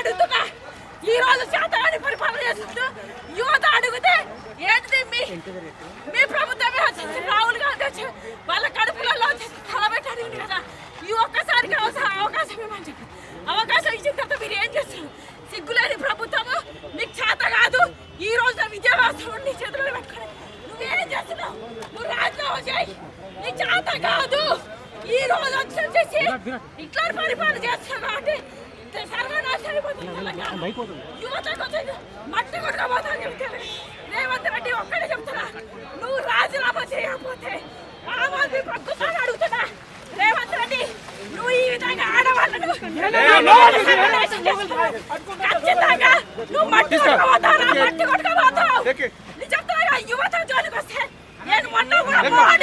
అడుగుతున్నా. ఈ రోజు శాతగాని పరిపాలన చేస్తుంటూ యువత అడిగితే ఏంటిది మీ ప్రభుత్వమే వచ్చింది, రాహుల్ గాంధీ వచ్చి వాళ్ళ కడుపులలో తలబెట్టి అడిగింది కదా. ఈ ఒక్కసారికి అవకాశం ఇవ్వమని చెప్పి అవకాశం ఇచ్చిన తర్వాత మీరు ఏం చేస్తారు? సిగ్గులేని ప్రభుత్వము, నీకు చేత కాదు. ఈ రోజు విద్యాభ్యాసం నీ చేతుల్లో పెట్టుకుని నువ్వేం చేస్తున్నావు? నువ్వు రాజీనామా చేయి, నీ చేత కాదు. ఈ రోజు వచ్చేసి ఇట్లా పరిపాలన చేస్తున్నావు కాబట్టి యువతకు మట్టి కొట్టుకోబోతా చెప్తాను. రేవంత్ రెడ్డి ఒక్కడే చెప్తున్నా, నువ్వు రాజీనామా చేయకపోతే ఆమ్ ఆద్మీ పక్కుతాను అడుగుతున్నా. రేవంత్ రెడ్డి నువ్వు ఈ విధంగా ఆడవాళ్ళను ఖచ్చితంగా నువ్వు మట్టి కొట్టుకోబోతావు. నీ చెప్తున్నా యువత జోలికి వస్తే నేను మొన్న కూడా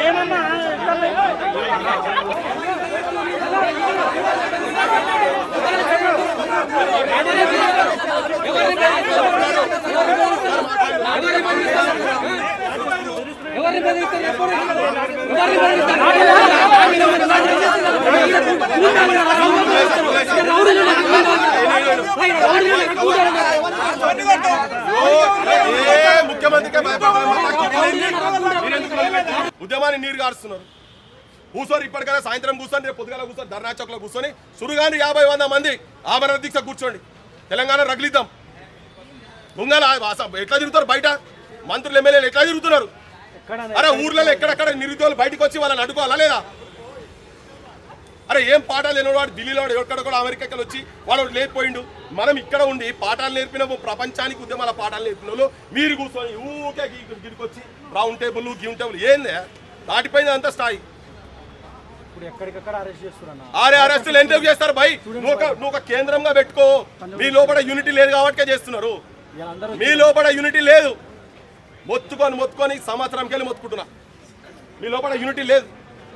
ఏమన్నా ముఖ్యమంత్రికి ఉద్యమాన్ని నీరు గారుస్తున్నారు. కూర్చొని ఇప్పటికైనా సాయంత్రం కూర్చొని రేపు పొద్దుగాల కూర్చొని ధర్నా చౌక్లో కూర్చొని సురుగాని 50-100 మంది ఆమరణ దీక్ష కూర్చోండి. తెలంగాణ రగిలిద్దాం. దొంగల ఎట్లా తిరుగుతారు బయట? మంత్రులు ఎమ్మెల్యేలు ఎట్లా తిరుగుతున్నారు? అరే ఊర్లలో ఎక్కడెక్కడ నిరుద్యోగులు బయటకు వచ్చి వాళ్ళని అడ్డుకోవాలా లేదా? అరే ఏం పాఠాలు లేనివాడు వాడు ఢిల్లీలో ఎక్కడెక్కడ అమెరికాకి వచ్చి వాడు లేకపోయిండు. మనం ఇక్కడ ఉండి పాఠాలు నేర్పిన ప్రపంచానికి ఉద్యమాల పాఠాలు నేర్పిన వాళ్ళు మీరు కూర్చొని ఊకే గిరికొచ్చి రౌండ్ టేబుల్ గిమ్ టేబుల్ ఏందే దాటిపోయింది అంత స్థాయి. అరే అరెస్టులు ఎందుకు చేస్తారు భయ్? నువ్వు ఒక కేంద్రంగా పెట్టుకో. మీ లోపల యూనిటీ లేదు కాబట్టి చేస్తున్నారు. మీ లోపల యూనిటీ లేదు. మొత్తుకొని సంవత్సరంకి వెళ్ళి మొత్తుకుంటున్నా. మీ లోపల యూనిటీ లేదు.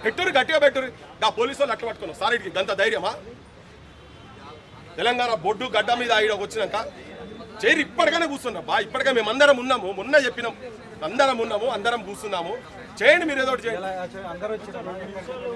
పెట్టురు గట్టిగా పెట్టురు. ఆ పోలీసు వాళ్ళు అట్లా పట్టుకున్నాం. సార్ ఇటు గంత ధైర్యమా? తెలంగాణ బొడ్డు గడ్డ మీద వచ్చినాక చేరి ఇప్పటికైనా కూర్చున్నాం బా. ఇప్పటికే మేము అందరం ఉన్నాము. మొన్న చెప్పినాం అందరం ఉన్నాము, అందరం కూర్చున్నాము. చేయండి మీరు ఏదో ఒకటి చేయండి.